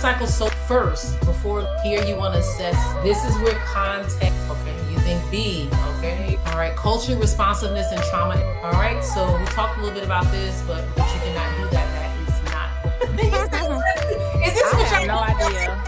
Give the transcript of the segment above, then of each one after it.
biopsychosocial first, before here you want to assess, this is where context, okay, you think B, okay, all right, culture, responsiveness, and trauma, all right, so we talked a little bit about this, but you cannot do that, that is not, is this what y'all no idea.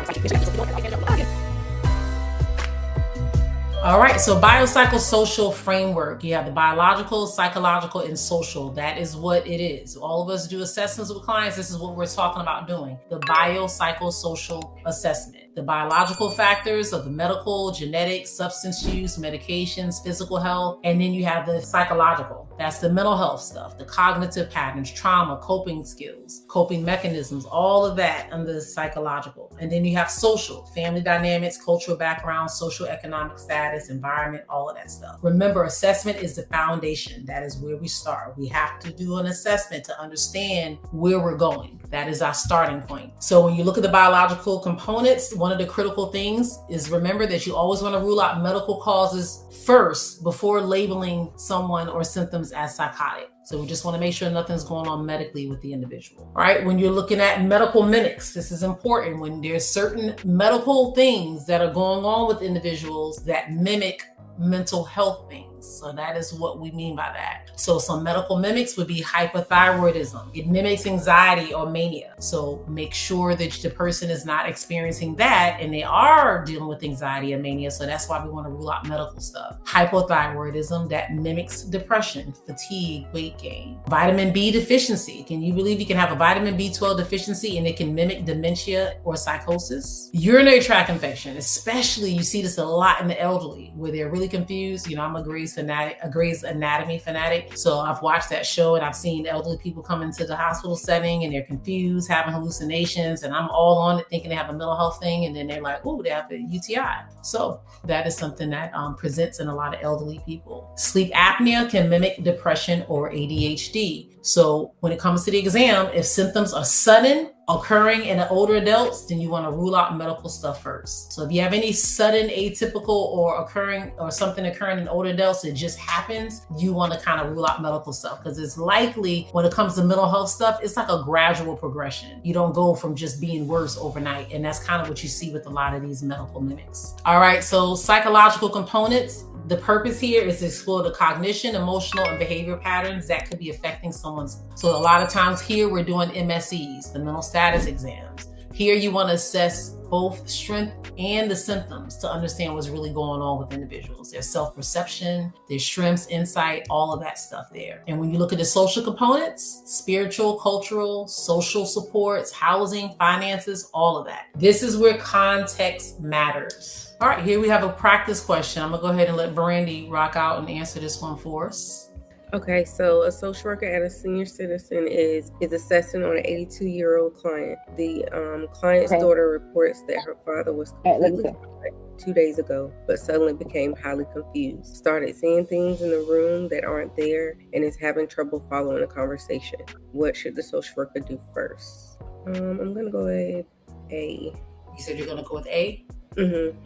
All right, so biopsychosocial framework. You have the biological, psychological, and social. That is what it is. All of us do assessments with clients. This is what we're talking about doing. The biopsychosocial assessment. The biological factors of the medical, genetic, substance use, medications, physical health. And then you have the psychological. That's the mental health stuff, the cognitive patterns, trauma, coping skills, coping mechanisms, all of that under the psychological. And then you have social, family dynamics, cultural background, social economic status, environment, all of that stuff. Remember, assessment is the foundation. That is where we start. We have to do an assessment to understand where we're going. That is our starting point. So when you look at the biological components, one of the critical things is remember that you always want to rule out medical causes first before labeling someone or symptoms as psychotic. So we just want to make sure nothing's going on medically with the individual. All right, when you're looking at medical mimics, this is important. When there's certain medical things that are going on with individuals that mimic mental health things. So that is what we mean by that. So some medical mimics would be hypothyroidism. It mimics anxiety or mania. So make sure that the person is not experiencing that and they are dealing with anxiety or mania. So that's why we want to rule out medical stuff. Hypothyroidism, that mimics depression, fatigue, weight gain. Vitamin B deficiency. Can you believe you can have a vitamin B12 deficiency and it can mimic dementia or psychosis? Urinary tract infection, especially you see this a lot in the elderly where they're really confused. You know, I'm a Grey's Anatomy fanatic. So I've watched that show and I've seen elderly people come into the hospital setting and they're confused, having hallucinations, and I'm all on it thinking they have a mental health thing, and then they're like, oh, they have a UTI. So that is something that presents in a lot of elderly people. Sleep apnea can mimic depression or ADHD. So when it comes to the exam, if symptoms are sudden, occurring in older adults, then you want to rule out medical stuff first. So if you have any sudden atypical or something occurring in older adults, it just happens, you want to kind of rule out medical stuff because it's likely when it comes to mental health stuff, it's like a gradual progression. You don't go from just being worse overnight. And that's kind of what you see with a lot of these medical mimics. All right, so psychological components. The purpose here is to explore the cognition, emotional, and behavior patterns that could be affecting someone's. So a lot of times here we're doing MSEs, the mental status exams. Here you want to assess both strength and the symptoms to understand what's really going on with individuals. Their self-perception, their strengths, insight, all of that stuff there. And when you look at the social components, spiritual, cultural, social supports, housing, finances, all of that. This is where context matters. All right, here we have a practice question. I'm gonna go ahead and let Brandy rock out and answer this one for us. Okay, so a social worker at a senior citizen is assessing on an 82-year-old client. The client's daughter reports that her father was completely fine 2 days ago, but suddenly became highly confused. Started seeing things in the room that aren't there and is having trouble following a conversation. What should the social worker do first? I'm gonna go with A. You said you're gonna go with A?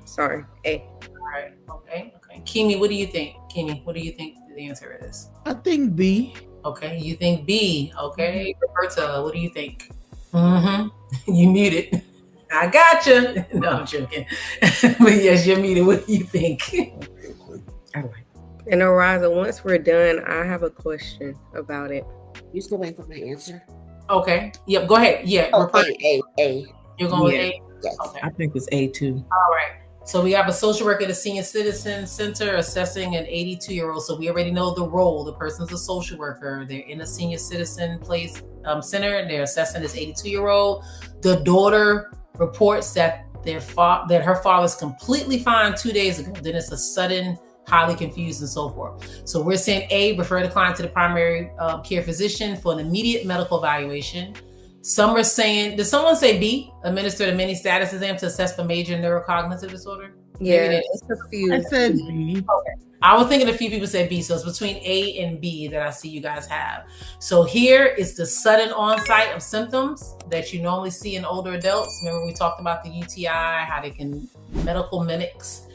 Sorry, A. All right, okay. Kimi, what do you think? What do you think the answer is? I think B. Okay, you think B. Okay, Roberta, what do you think? You muted. I gotcha. No, I'm joking. But yes, you're muted. What do you think? All right. And Ariza, once we're done, I have a question about it. You still waiting for my answer? Okay. Yep, go ahead. Yeah. A. You're going with A? Yes. Okay. I think it's A too. All right. So we have a social worker at a senior citizen center assessing an 82-year-old. So we already know the role. The person's a social worker. They're in a senior citizen place center and they're assessing this 82-year-old. The daughter reports that that her father's completely fine 2 days ago. Then it's a sudden, highly confused and so forth. So we're saying A, refer the client to the primary care physician for an immediate medical evaluation. Some are saying, did someone say B, administer the mini status exam to assess for major neurocognitive disorder? Yeah, it's a few. I said B. Okay. I was thinking a few people said B, so it's between A and B that I see you guys have. So here is the sudden onset of symptoms that you normally see in older adults. Remember we talked about the UTI, how they can medical mimics.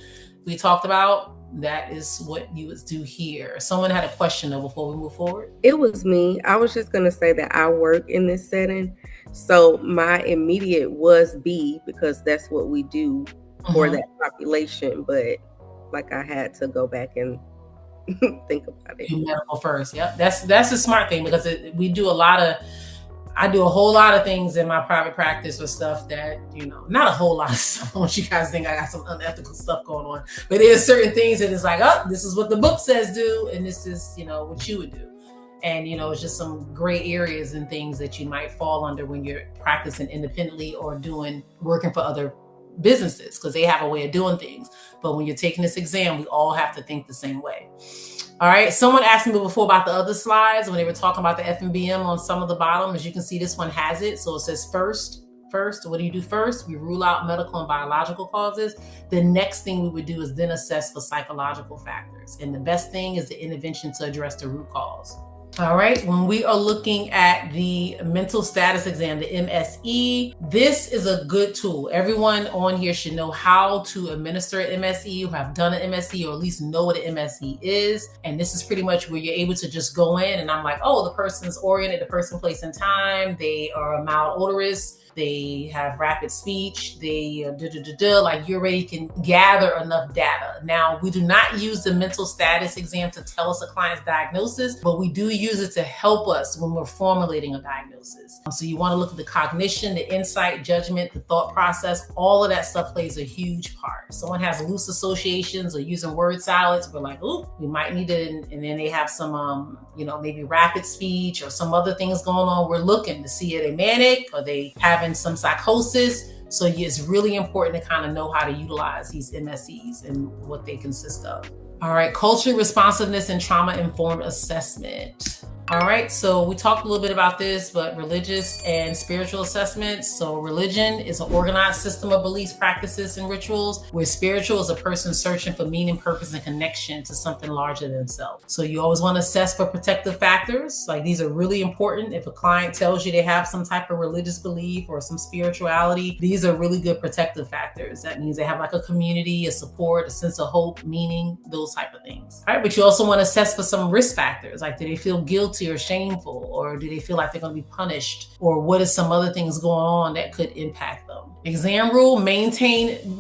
We talked about that is what you would do here. Someone had a question though before we move forward. It was me. I was just going to say that I work in this setting. So my immediate was B, because that's what we do for that population. But like, I had to go back and think about it. Do medical first. Yep. That's a smart thing, because I do a whole lot of things in my private practice with stuff that, not a whole lot of stuff. I don't want you guys to think I got some unethical stuff going on, but there's certain things that it's like, oh, this is what the book says do, and this is, what you would do. And, it's just some gray areas and things that you might fall under when you're practicing independently or working for other businesses, because they have a way of doing things. But when you're taking this exam, we all have to think the same way. All right. Someone asked me before about the other slides when they were talking about the FMBM on some of the bottom. As you can see, this one has it. So it says first, what do you do first? We rule out medical and biological causes. The next thing we would do is then assess for psychological factors. And the best thing is the intervention to address the root cause. All right, when we are looking at the mental status exam, the MSE, this is a good tool. Everyone on here should know how to administer an MSE, who have done an MSE, or at least know what an MSE is. And this is pretty much where you're able to just go in and I'm like, oh, the person's oriented, the person, place, and time. They are malodorous. They have rapid speech. They like you already can gather enough data. Now, we do not use the mental status exam to tell us a client's diagnosis, but we do use it to help us when we're formulating a diagnosis. So you want to look at the cognition, the insight, judgment, the thought process. All of that stuff plays a huge part. If someone has loose associations or using word salads, we're like, ooh, we might need to, and then they have some, maybe rapid speech or some other things going on. We're looking to see, are they manic? Are they having some psychosis? So it's really important to kind of know how to utilize these MSEs and what they consist of. All right, culture, responsiveness, and trauma-informed assessment. All right, so we talked a little bit about this, but religious and spiritual assessments. So religion is an organized system of beliefs, practices, and rituals, where spiritual is a person searching for meaning, purpose, and connection to something larger than themselves. So you always want to assess for protective factors. Like, these are really important. If a client tells you they have some type of religious belief or some spirituality, these are really good protective factors. That means they have like a community, a support, a sense of hope, meaning, those type of things. All right, but you also want to assess for some risk factors. Like, do they feel guilty or shameful, or do they feel like they're going to be punished, or what is some other things going on that could impact them? Exam rule,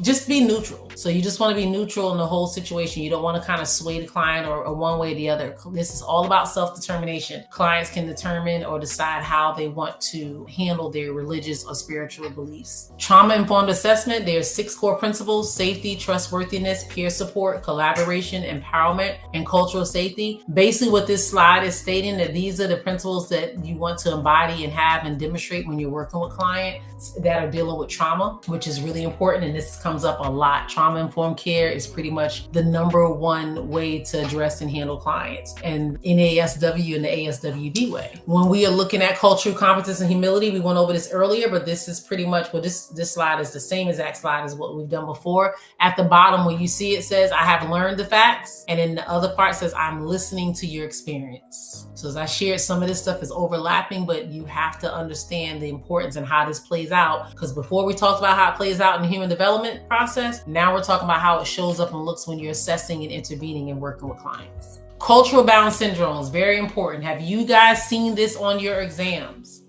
just be neutral. So you just want to be neutral in the whole situation. You don't want to kind of sway the client or one way or the other. This is all about self-determination. Clients can determine or decide how they want to handle their religious or spiritual beliefs. Trauma-informed assessment, there's 6 core principles: safety, trustworthiness, peer support, collaboration, empowerment, and cultural safety. Basically what this slide is stating, that these are the principles that you want to embody and have and demonstrate when you're working with clients that are dealing with trauma, which is really important. And this comes up a lot. Trauma-informed care is pretty much the #1 way to address and handle clients, and in ASW and the ASWB way. When we are looking at cultural competence and humility, we went over this earlier, but this is pretty much this slide is the same exact slide as what we've done before. At the bottom, when you see it says, I have learned the facts. And then the other part says, I'm listening to your experience. So as I shared, some of this stuff is overlapping, but you have to understand the importance and how this plays out. Because before we talked about how it plays out in the human development process, now we're talking about how it shows up and looks when you're assessing and intervening and working with clients. Cultural bound syndromes, very important. Have you guys seen this on your exams?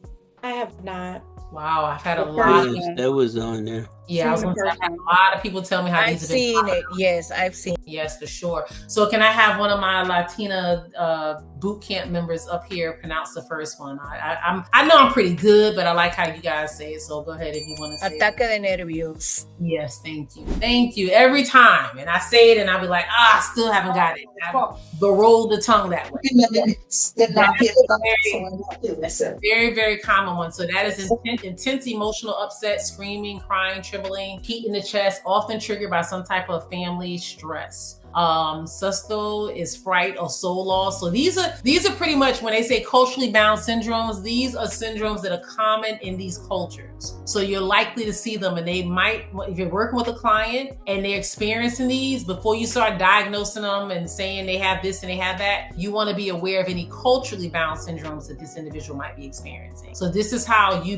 I have not. Wow, I've had a lot. That was on there. Yeah, I was going to say, I had a lot of people tell me how I've these have been seen it. Yes, I've seen. Yes, for sure. So can I have one of my Latina boot camp members up here pronounce the first one? I know I'm pretty good, but I like how you guys say it. So go ahead if you want to say Ataque it. de nervios. Yes, thank you. Thank you. Every time. And I say it and I'll be like, I still haven't got it. I roll the tongue that way. Very, very common one. So that is intense emotional upset, screaming, crying, trembling, heat in the chest, often triggered by some type of family stress. Susto is fright or soul loss. So these are pretty much, when they say culturally bound syndromes, these are syndromes that are common in these cultures. So you're likely to see them, and they might, if you're working with a client and they're experiencing these, before you start diagnosing them and saying they have this and they have that, you want to be aware of any culturally bound syndromes that this individual might be experiencing. So this is how you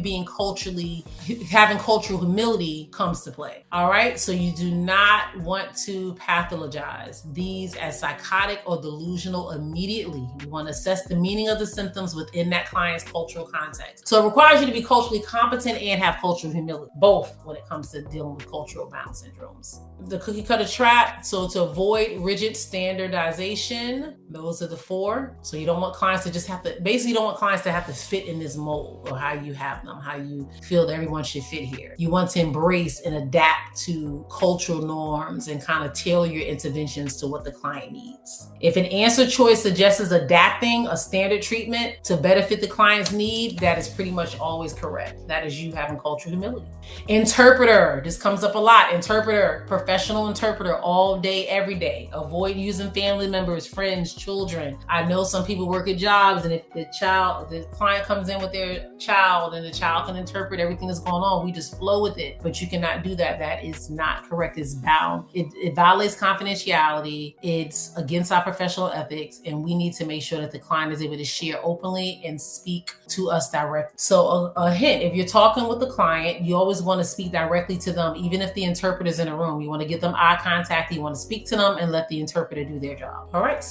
having cultural humility comes to play. All right. So you do not want to pathologize. categorize these as psychotic or delusional immediately. You want to assess the meaning of the symptoms within that client's cultural context. So it requires you to be culturally competent and have cultural humility, both when it comes to dealing with cultural bound syndromes. The cookie cutter trap, so to avoid rigid standardization, those are the 4. So you don't want clients to just have to, basically you don't want clients to have to fit in this mold or how you have them, how you feel that everyone should fit here. You want to embrace and adapt to cultural norms and kind of tailor your interventions to what the client needs. If an answer choice suggests adapting a standard treatment to better fit the client's need, that is pretty much always correct. That is you having cultural humility. Interpreter, this comes up a lot. Interpreter, professional interpreter all day, every day. Avoid using family members, friends, children. I know some people work at jobs, and if the client comes in with their child and the child can interpret everything that's going on, we just flow with it. But you cannot do that. That is not correct. It's bound. It violates confidentiality. It's against our professional ethics, and we need to make sure that the client is able to share openly and speak to us directly. So a hint, if you're talking with the client, you always want to speak directly to them, even if the interpreter's in a room. You want to get them eye contact. You want to speak to them and let the interpreter do their job. All right.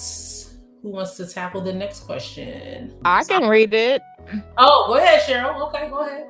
Who wants to tackle the next question? I can read it. Oh, go ahead, Cheryl. Okay, go ahead.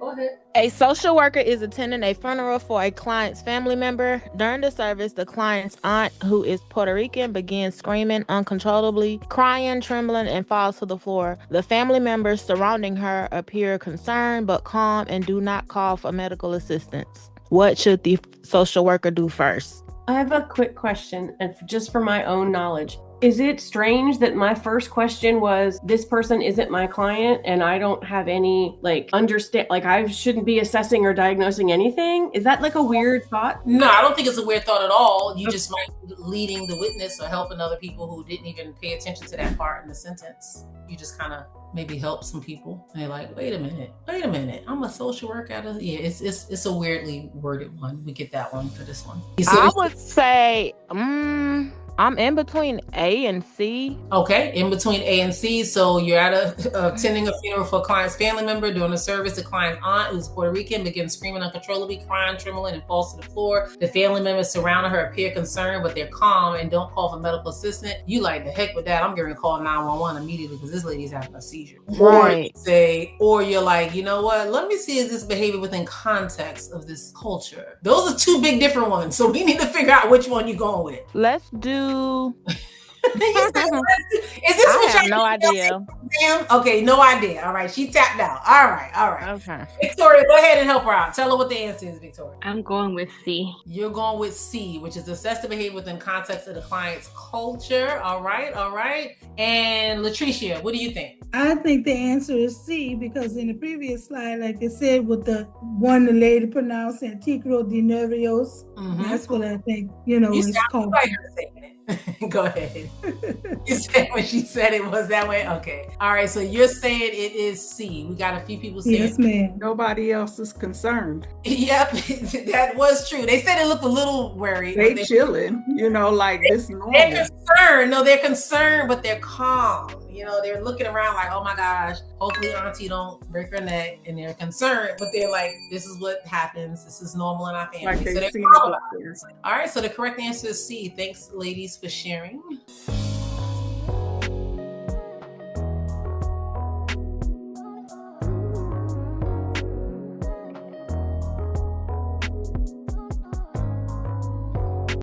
A social worker is attending a funeral for a client's family member. During the service, the client's aunt, who is Puerto Rican, begins screaming uncontrollably, crying, trembling, and falls to the floor. The family members surrounding her appear concerned but calm and do not call for medical assistance. What should the social worker do first? I have a quick question, and just for my own knowledge. Is it strange that my first question was, this person isn't my client and I don't have any I shouldn't be assessing or diagnosing anything? Is that like a weird thought? No, I don't think it's a weird thought at all. You just might be leading the witness or helping other people who didn't even pay attention to that part in the sentence. You just kind of maybe help some people. And they're like, wait a minute. I'm a social worker. Yeah, it's a weirdly worded one. We get that one for this one. I would say, I'm in between A and C. Okay, in between A and C. So you're attending a funeral for a client's family member. During the service, the client's aunt, who's Puerto Rican, begins screaming uncontrollably, crying, trembling, and falls to the floor. The family members surrounding her appear concerned, but they're calm and don't call for medical assistance. You like, the heck with that. I'm going to call 911 immediately because this lady's having a seizure. Right. Or you're like, you know what? Let me see, is this behavior within context of this culture? Those are 2 big different ones. So we need to figure out which one you're going with. Let's do. Is this I have no idea. Okay, no idea. All right, she tapped out. All right. Okay. Victoria, go ahead and help her out. Tell her what the answer is, Victoria. I'm going with C. You're going with C, which is assess the behavior within context of the client's culture. All right. And Latricia, what do you think? I think the answer is C, because in the previous slide, like they said, with the lady pronounced Anticro de Nervios, that's what I think, it's called. Like her saying it. Go ahead. You said when she said it was that way? Okay. All right, so you're saying it is C. We got a few people saying yes, ma'am. Nobody else is concerned. Yep, that was true. They said it looked a little worried. They chilling, like this normal. They're concerned. No, they're concerned, but they're calm. They're looking around like, oh my gosh, hopefully auntie don't break her neck. And they're concerned, but they're like, this is what happens. This is normal in our family. Like so they're seen calm. it. All right, so the correct answer is C. Thanks, ladies, for sharing.